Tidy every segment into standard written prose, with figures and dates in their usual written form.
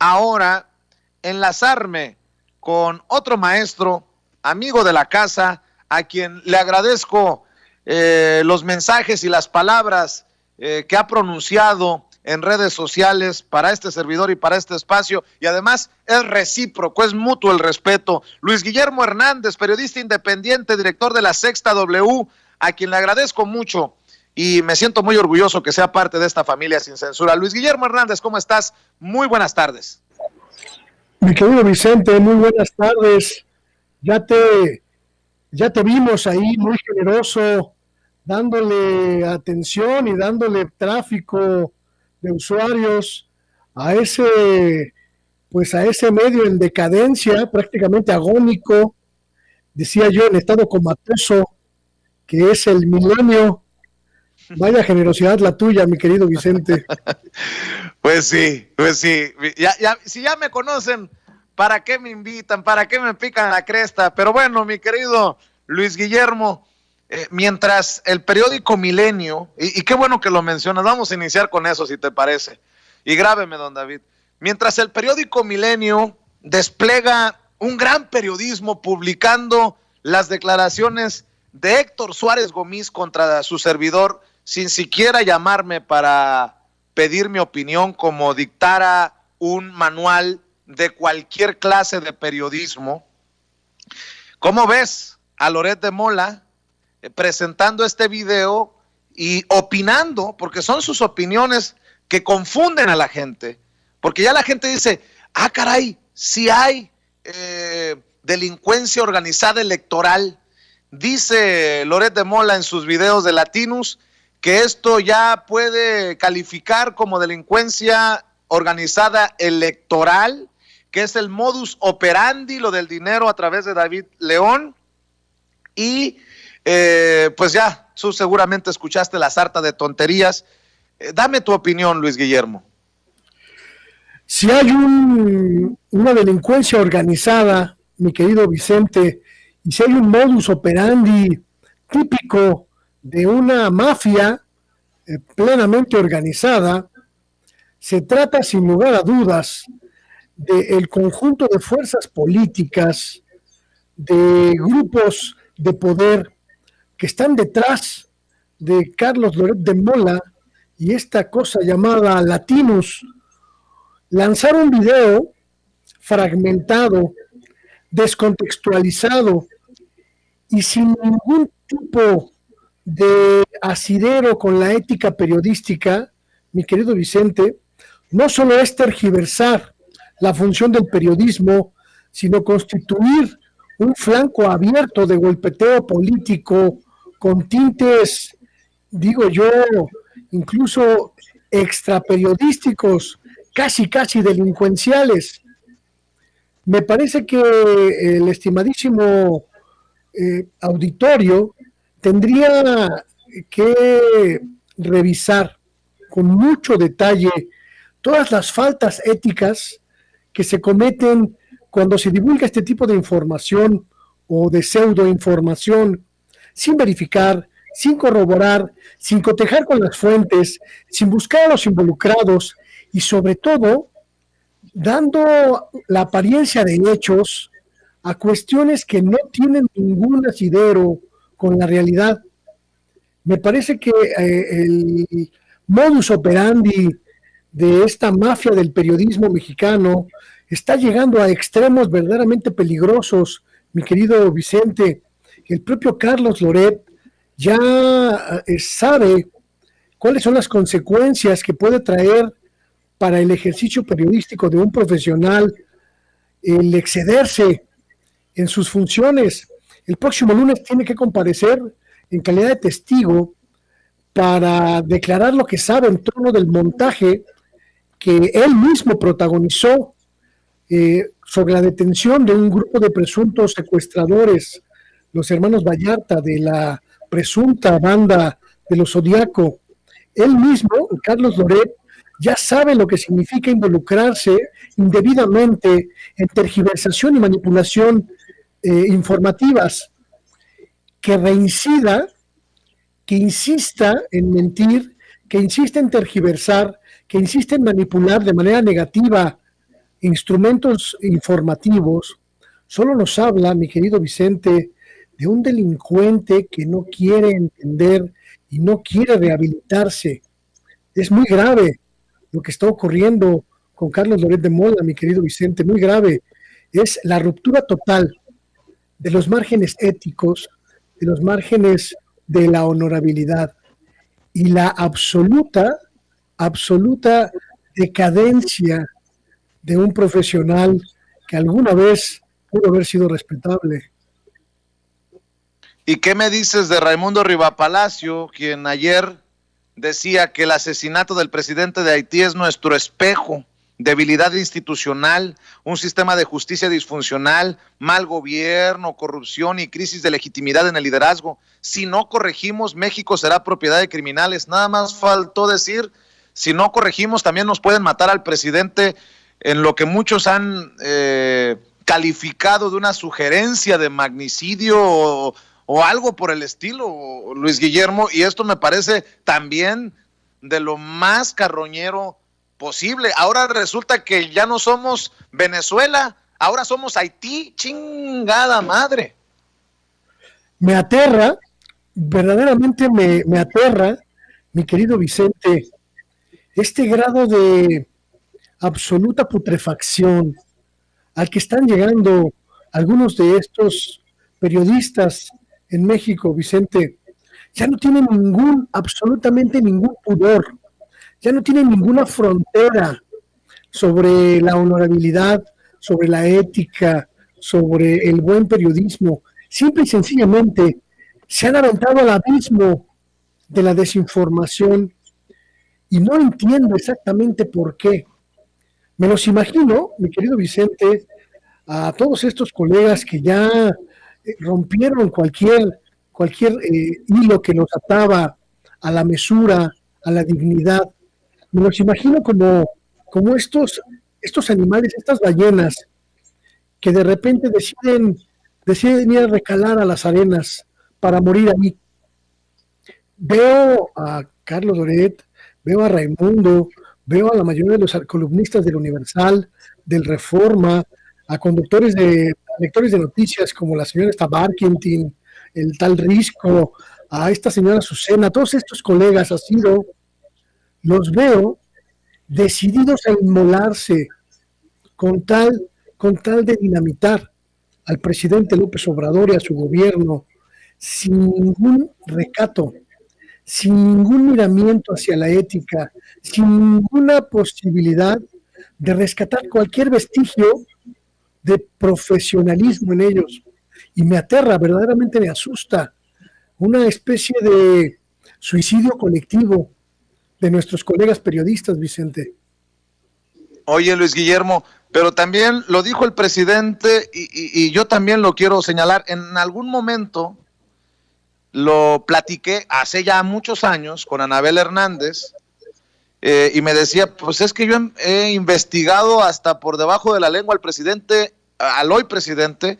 ahora enlazarme con otro maestro, amigo de la casa, a quien le agradezco los mensajes y las palabras que ha pronunciado en redes sociales para este servidor y para este espacio, y además es recíproco, es mutuo el respeto. Luis Guillermo Hernández, periodista independiente, director de La Sexta W, a quien le agradezco mucho y me siento muy orgulloso que sea parte de esta familia sin censura. Luis Guillermo Hernández, ¿cómo estás? Muy buenas tardes. Mi querido Vicente, muy buenas tardes. Ya te vimos ahí muy generoso, dándole atención y dándole tráfico de usuarios a a ese medio en decadencia, prácticamente agónico, decía yo, en estado comatoso, que es el Milenio. Vaya generosidad la tuya, mi querido Vicente. Pues sí. Si ya me conocen, ¿para qué me invitan? ¿Para qué me pican la cresta? Pero bueno, mi querido Luis Guillermo, mientras el periódico Milenio, y qué bueno que lo mencionas, vamos a iniciar con eso si te parece, y grábeme, don David, mientras el periódico Milenio despliega un gran periodismo publicando las declaraciones de Héctor Suárez Gómez contra su servidor, sin siquiera llamarme para pedir mi opinión como dictara un manual de cualquier clase de periodismo. ¿Cómo ves a Loret de Mola presentando este video y opinando? Porque son sus opiniones que confunden a la gente, porque ya la gente dice, caray, sí hay delincuencia organizada electoral. Dice Loret de Mola en sus videos de Latinus que esto ya puede calificar como delincuencia organizada electoral, que es el modus operandi, lo del dinero a través de David León. Y pues ya, tú seguramente escuchaste la sarta de tonterías. Dame tu opinión, Luis Guillermo. Si hay una delincuencia organizada, mi querido Vicente, y si hay un modus operandi típico de una mafia plenamente organizada, se trata sin lugar a dudas del conjunto de fuerzas políticas, de grupos de poder que están detrás de Carlos Loret de Mola y esta cosa llamada Latinus. Lanzar un video fragmentado, descontextualizado y sin ningún tipo de asidero con la ética periodística, mi querido Vicente, no solo es tergiversar la función del periodismo, sino constituir un flanco abierto de golpeteo político con tintes, digo yo, incluso extraperiodísticos, casi delincuenciales. Me parece que el estimadísimo auditorio tendría que revisar con mucho detalle todas las faltas éticas que se cometen cuando se divulga este tipo de información o de pseudoinformación sin verificar, sin corroborar, sin cotejar con las fuentes, sin buscar a los involucrados y sobre todo dando la apariencia de hechos a cuestiones que no tienen ningún asidero con la realidad. Me parece que el modus operandi de esta mafia del periodismo mexicano está llegando a extremos verdaderamente peligrosos, mi querido Vicente. El propio Carlos Loret ya sabe cuáles son las consecuencias que puede traer para el ejercicio periodístico de un profesional el excederse en sus funciones. El próximo lunes tiene que comparecer en calidad de testigo para declarar lo que sabe en torno del montaje que él mismo protagonizó sobre la detención de un grupo de presuntos secuestradores, los hermanos Vallarta, de la presunta banda de los Zodiaco. Él mismo, Carlos Loret, ya sabe lo que significa involucrarse indebidamente en tergiversación y manipulación informativas, que reincida, que insista en mentir, que insiste en tergiversar, que insiste en manipular de manera negativa instrumentos informativos solo nos habla, mi querido Vicente, de un delincuente que no quiere entender y no quiere rehabilitarse. Es muy grave lo que está ocurriendo con Carlos Loret de Mola, mi querido Vicente, muy grave. Es la ruptura total de los márgenes éticos, de los márgenes de la honorabilidad y la absoluta decadencia de un profesional que alguna vez pudo haber sido respetable. ¿Y qué me dices de Raimundo Rivapalacio, quien ayer decía que el asesinato del presidente de Haití es nuestro espejo? Debilidad institucional, un sistema de justicia disfuncional, mal gobierno, corrupción y crisis de legitimidad en el liderazgo. Si no corregimos, México será propiedad de criminales. Nada más faltó decir, si no corregimos, también nos pueden matar al presidente, en lo que muchos han calificado de una sugerencia de magnicidio o algo por el estilo, Luis Guillermo, y esto me parece también de lo más carroñero posible. Ahora resulta que ya no somos Venezuela, ahora somos Haití, chingada madre. Me aterra, verdaderamente me aterra, mi querido Vicente, este grado de absoluta putrefacción al que están llegando algunos de estos periodistas en México, Vicente. Ya no tienen absolutamente ningún pudor, ya no tienen ninguna frontera sobre la honorabilidad, sobre la ética, sobre el buen periodismo. Simple y sencillamente se han aventado al abismo de la desinformación y no entiendo exactamente por qué. Me los imagino, mi querido Vicente, a todos estos colegas que ya rompieron cualquier hilo que los ataba a la mesura, a la dignidad. Me los imagino como estos animales, estas ballenas, que de repente deciden ir a recalar a las arenas para morir ahí. Veo a Carlos Loret, veo a Raimundo, veo a la mayoría de los columnistas del Universal, del Reforma, a lectores de noticias como la señora Barkentin, el tal Risco, a esta señora Azucena, todos estos colegas los veo decididos a inmolarse con tal de dinamitar al presidente López Obrador y a su gobierno sin ningún recato, sin ningún miramiento hacia la ética, sin ninguna posibilidad de rescatar cualquier vestigio de profesionalismo en ellos. Y me aterra, verdaderamente me asusta, una especie de suicidio colectivo de nuestros colegas periodistas, Vicente. Oye, Luis Guillermo, pero también lo dijo el presidente y yo también lo quiero señalar. En algún momento lo platiqué hace ya muchos años con Anabel Hernández y me decía, pues es que yo he investigado hasta por debajo de la lengua al presidente, al hoy presidente,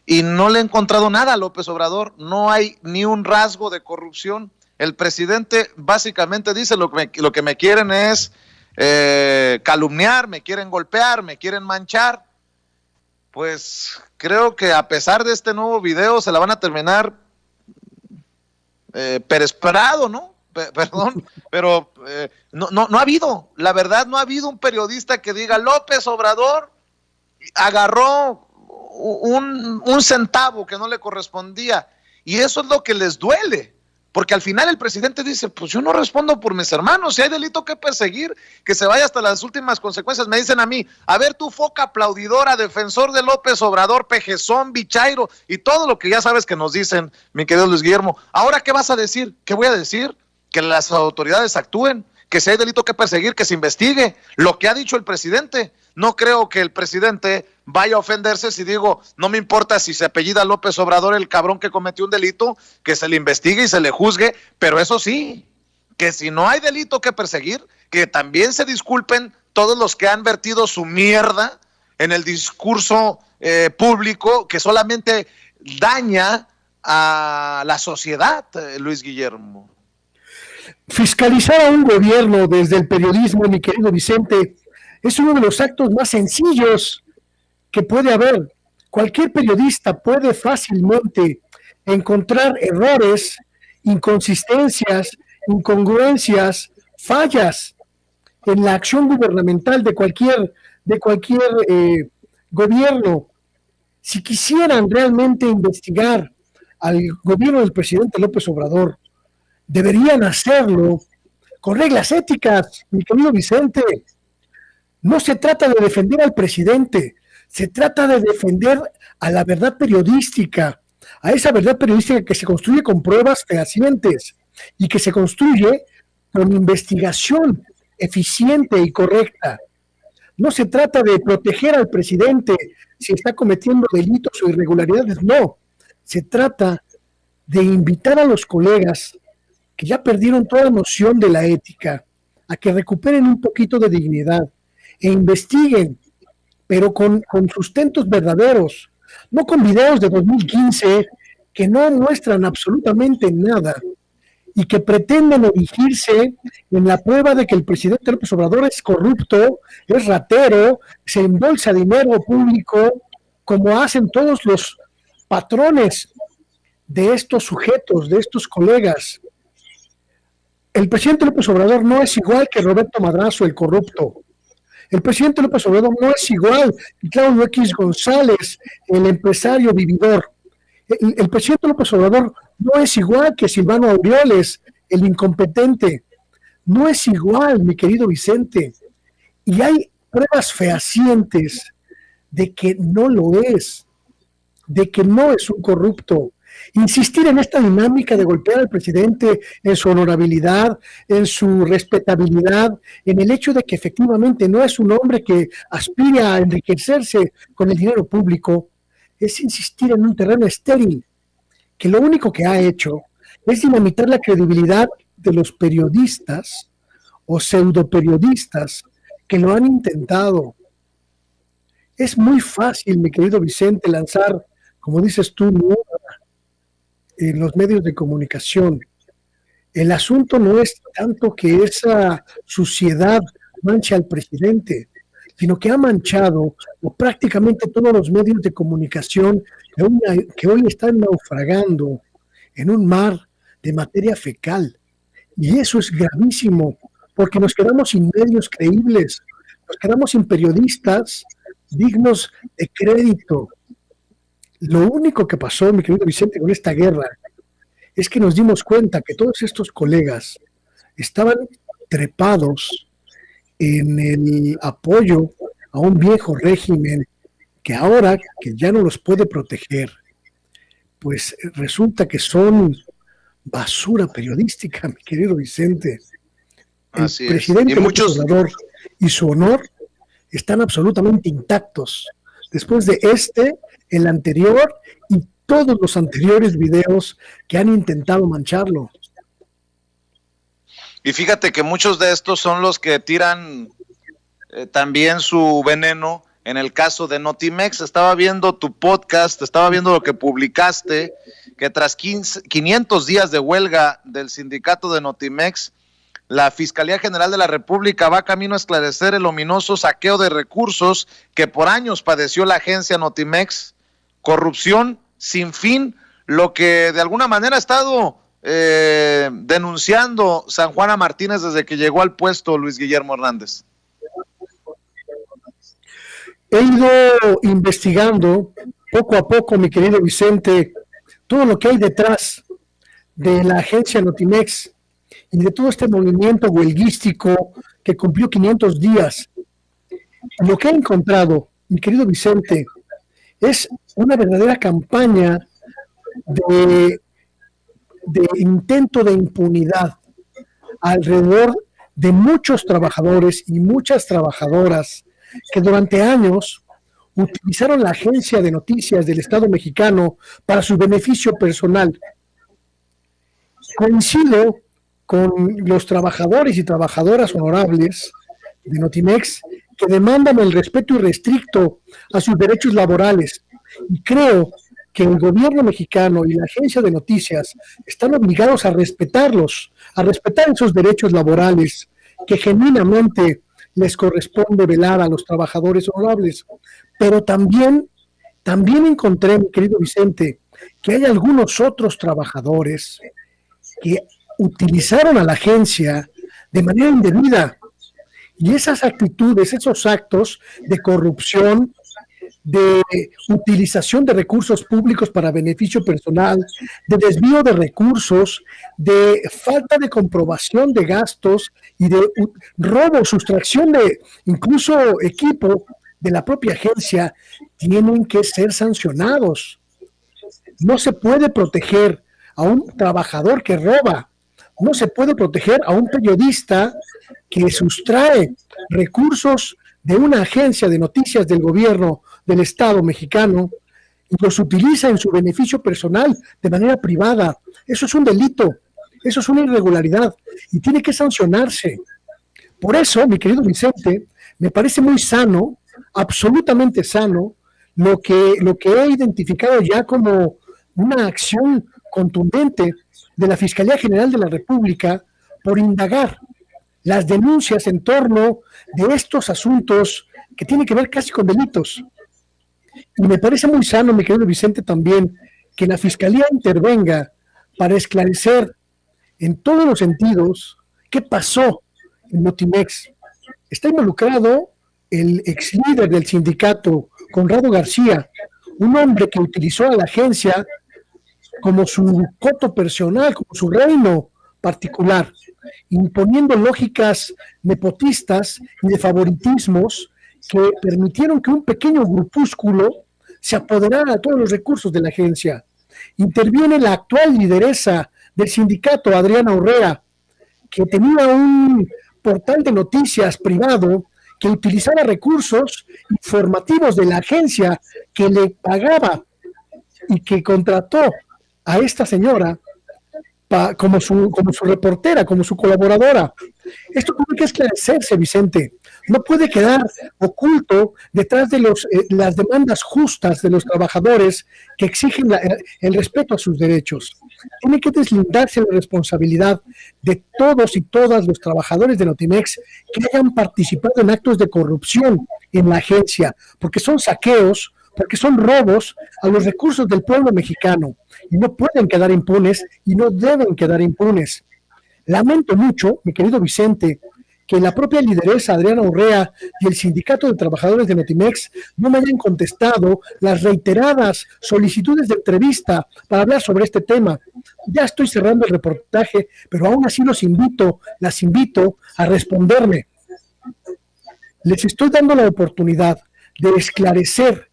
y no le he encontrado nada a López Obrador. No hay ni un rasgo de corrupción. El presidente básicamente dice lo que me quieren es calumniar, me quieren golpear, me quieren manchar. Pues creo que a pesar de este nuevo video se la van a terminar Pérez Prado, ¿no? Perdón, pero no ha habido, la verdad no ha habido un periodista que diga López Obrador agarró un centavo que no le correspondía, y eso es lo que les duele, porque al final el presidente dice, pues yo no respondo por mis hermanos, si hay delito que perseguir, que se vaya hasta las últimas consecuencias. Me dicen a mí, a ver tú, foca aplaudidora, defensor de López Obrador, pejezón, bichairo, y todo lo que ya sabes que nos dicen, mi querido Luis Guillermo, ¿ahora qué vas a decir? ¿Qué voy a decir? Que las autoridades actúen, que si hay delito que perseguir, que se investigue, lo que ha dicho el presidente. No creo que el presidente vaya a ofenderse si digo, no me importa si se apellida López Obrador, el cabrón que cometió un delito, que se le investigue y se le juzgue, pero eso sí, que si no hay delito que perseguir, que también se disculpen todos los que han vertido su mierda en el discurso público, que solamente daña a la sociedad, Luis Guillermo. Fiscalizar a un gobierno desde el periodismo, mi querido Vicente, Es uno de los actos más sencillos que puede haber. Cualquier periodista puede fácilmente encontrar errores, inconsistencias, incongruencias, fallas en la acción gubernamental de cualquier gobierno. Si quisieran realmente investigar al gobierno del presidente López Obrador, deberían hacerlo con reglas éticas, mi querido Vicente. No se trata de defender al presidente, se trata de defender a la verdad periodística, a esa verdad periodística que se construye con pruebas fehacientes y que se construye con investigación eficiente y correcta. No se trata de proteger al presidente si está cometiendo delitos o irregularidades, no. Se trata de invitar a los colegas que ya perdieron toda noción de la ética a que recuperen un poquito de dignidad e investiguen, pero con sustentos verdaderos, no con videos de 2015 que no muestran absolutamente nada y que pretenden erigirse en la prueba de que el presidente López Obrador es corrupto, es ratero, se embolsa dinero público, como hacen todos los patrones de estos sujetos, de estos colegas. El presidente López Obrador no es igual que Roberto Madrazo, el corrupto. El presidente López Obrador no es igual que Claudio X González, el empresario vividor. El presidente López Obrador no es igual que Silvano Aureoles, el incompetente. No es igual, mi querido Vicente. Y hay pruebas fehacientes de que no lo es, de que no es un corrupto. Insistir en esta dinámica de golpear al presidente en su honorabilidad, en su respetabilidad, en el hecho de que efectivamente no es un hombre que aspire a enriquecerse con el dinero público, es insistir en un terreno estéril, que lo único que ha hecho es dinamitar la credibilidad de los periodistas o pseudoperiodistas que lo han intentado. Es muy fácil, mi querido Vicente, lanzar, como dices tú, en los medios de comunicación. El asunto no es tanto que esa suciedad manche al presidente, sino que ha manchado prácticamente todos los medios de comunicación que hoy están naufragando en un mar de materia fecal. Y eso es gravísimo, porque nos quedamos sin medios creíbles, nos quedamos sin periodistas dignos de crédito. Lo único que pasó, mi querido Vicente, con esta guerra es que nos dimos cuenta que todos estos colegas estaban trepados en el apoyo a un viejo régimen que ahora, que ya no los puede proteger, pues resulta que son basura periodística, mi querido Vicente. El presidente López Obrador y su honor están absolutamente intactos. Después de el anterior y todos los anteriores videos que han intentado mancharlo. Y fíjate que muchos de estos son los que tiran también su veneno. En el caso de Notimex, estaba viendo tu podcast, estaba viendo lo que publicaste, que tras 500 días de huelga del sindicato de Notimex, la Fiscalía General de la República va camino a esclarecer el ominoso saqueo de recursos que por años padeció la agencia Notimex, corrupción sin fin, lo que de alguna manera ha estado denunciando San Juana Martínez desde que llegó al puesto Luis Guillermo Hernández. He ido investigando poco a poco, mi querido Vicente, todo lo que hay detrás de la agencia Notimex y de todo este movimiento huelguístico que cumplió 500 días. Lo que he encontrado, mi querido Vicente, es una verdadera campaña de intento de impunidad alrededor de muchos trabajadores y muchas trabajadoras que durante años utilizaron la agencia de noticias del Estado mexicano para su beneficio personal. Coincido con los trabajadores y trabajadoras honorables de Notimex que demandan el respeto irrestricto a sus derechos laborales. Y creo que el gobierno mexicano y la agencia de noticias están obligados a respetarlos, a respetar esos derechos laborales que genuinamente les corresponde velar a los trabajadores honorables. Pero también encontré, mi querido Vicente, que hay algunos otros trabajadores que utilizaron a la agencia de manera indebida. Y esas actitudes, esos actos de corrupción, de utilización de recursos públicos para beneficio personal, de desvío de recursos, de falta de comprobación de gastos y de robo, sustracción de incluso equipo de la propia agencia, tienen que ser sancionados. No se puede proteger a un trabajador que roba, no se puede proteger a un periodista que sustrae recursos de una agencia de noticias del gobierno del Estado mexicano y los utiliza en su beneficio personal de manera privada. Eso es un delito, eso es una irregularidad y tiene que sancionarse. Por eso, mi querido Vicente, me parece muy sano, absolutamente sano, lo que he identificado ya como una acción contundente de la Fiscalía General de la República por indagar las denuncias en torno de estos asuntos que tienen que ver casi con delitos. Y me parece muy sano, mi querido Vicente, también que la Fiscalía intervenga para esclarecer en todos los sentidos qué pasó en Notimex. Está involucrado el ex líder del sindicato, Conrado García, un hombre que utilizó a la agencia como su coto personal, como su reino particular, imponiendo lógicas nepotistas y de favoritismos que permitieron que un pequeño grupúsculo se apoderara de todos los recursos de la agencia. Interviene la actual lideresa del sindicato, Adriana Urrea, que tenía un portal de noticias privado que utilizaba recursos informativos de la agencia que le pagaba y que contrató a esta señora como su reportera, como su colaboradora. Esto tiene que esclarecerse, Vicente. No puede quedar oculto detrás de las demandas justas de los trabajadores que exigen el respeto a sus derechos. Tiene que deslindarse la responsabilidad de todos y todas los trabajadores de Notimex que hayan participado en actos de corrupción en la agencia, porque son saqueos, porque son robos a los recursos del pueblo mexicano y no pueden quedar impunes y no deben quedar impunes. Lamento mucho, mi querido Vicente, que la propia lideresa Adriana Urrea y el Sindicato de Trabajadores de Notimex no me hayan contestado las reiteradas solicitudes de entrevista para hablar sobre este tema. Ya estoy cerrando el reportaje, pero aún así las invito a responderme. Les estoy dando la oportunidad de esclarecer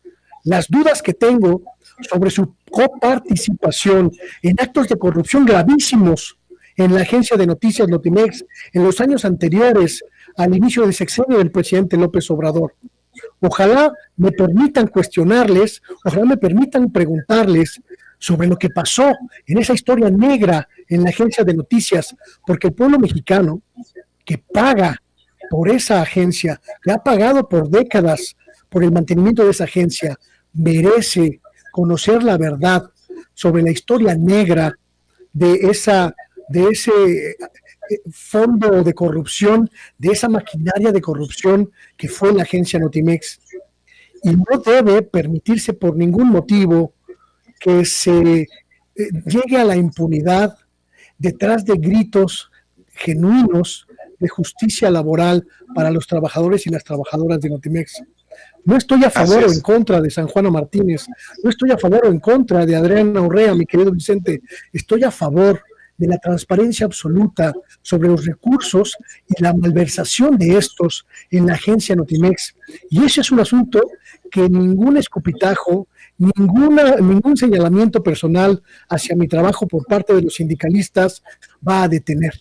las dudas que tengo sobre su coparticipación en actos de corrupción gravísimos en la agencia de noticias Notimex en los años anteriores al inicio del sexenio del presidente López Obrador. Ojalá me permitan cuestionarles, ojalá me permitan preguntarles sobre lo que pasó en esa historia negra en la agencia de noticias, porque el pueblo mexicano que paga por esa agencia, que ha pagado por décadas por el mantenimiento de esa agencia, merece conocer la verdad sobre la historia negra de ese fondo de corrupción, de esa maquinaria de corrupción que fue la agencia Notimex. Y no debe permitirse por ningún motivo que se llegue a la impunidad detrás de gritos genuinos de justicia laboral para los trabajadores y las trabajadoras de Notimex. No estoy a favor o en contra de San Juana Martínez, no estoy a favor o en contra de Adriana Urrea, mi querido Vicente, estoy a favor de la transparencia absoluta sobre los recursos y la malversación de estos en la agencia Notimex. Y ese es un asunto que ningún escupitajo, ningún señalamiento personal hacia mi trabajo por parte de los sindicalistas va a detener.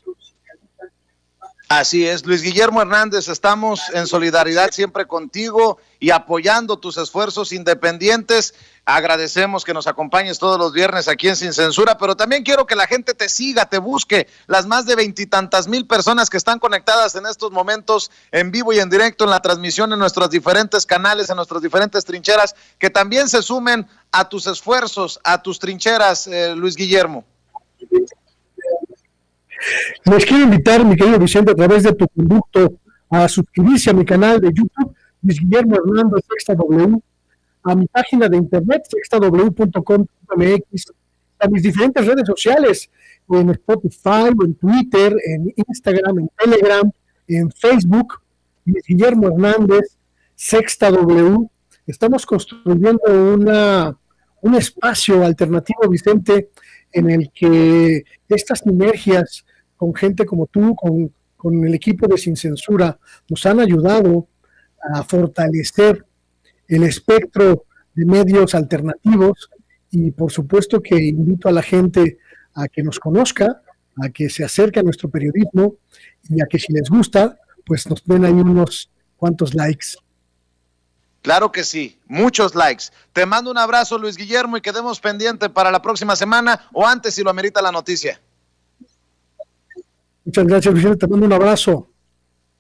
Así es, Luis Guillermo Hernández, estamos en solidaridad siempre contigo y apoyando tus esfuerzos independientes. Agradecemos que nos acompañes todos los viernes aquí en Sin Censura, pero también quiero que la gente te siga, te busque, las más de 20 y tantas mil personas que están conectadas en estos momentos en vivo y en directo en la transmisión en nuestros diferentes canales, en nuestras diferentes trincheras, que también se sumen a tus esfuerzos, a tus trincheras, Luis Guillermo. Les quiero invitar, mi querido Vicente, a través de tu conducto a suscribirse a mi canal de YouTube, Luis Guillermo Hernández Sexta W, a mi página de internet, sextaw.com.mx, a mis diferentes redes sociales, en Spotify, en Twitter, en Instagram, en Telegram, en Facebook, Luis Guillermo Hernández, Sexta W. Estamos construyendo un espacio alternativo, Vicente, en el que estas sinergias con gente como tú, con el equipo de Sin Censura, nos han ayudado a fortalecer el espectro de medios alternativos, y por supuesto que invito a la gente a que nos conozca, a que se acerque a nuestro periodismo y a que si les gusta, pues nos den ahí unos cuantos likes. Claro que sí, muchos likes. Te mando un abrazo, Luis Guillermo, y quedemos pendientes para la próxima semana o antes si lo amerita la noticia. Muchas gracias, Vicente, te mando un abrazo.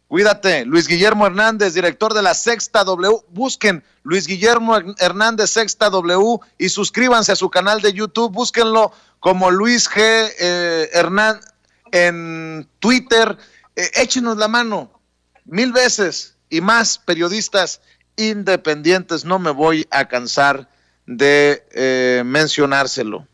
Cuídate, Luis Guillermo Hernández, director de la Sexta W. Busquen Luis Guillermo Hernández Sexta W y suscríbanse a su canal de YouTube. Búsquenlo como Luis G. Hernández en Twitter. Échenos la mano 1000 veces y más, periodistas independientes. No me voy a cansar de mencionárselo.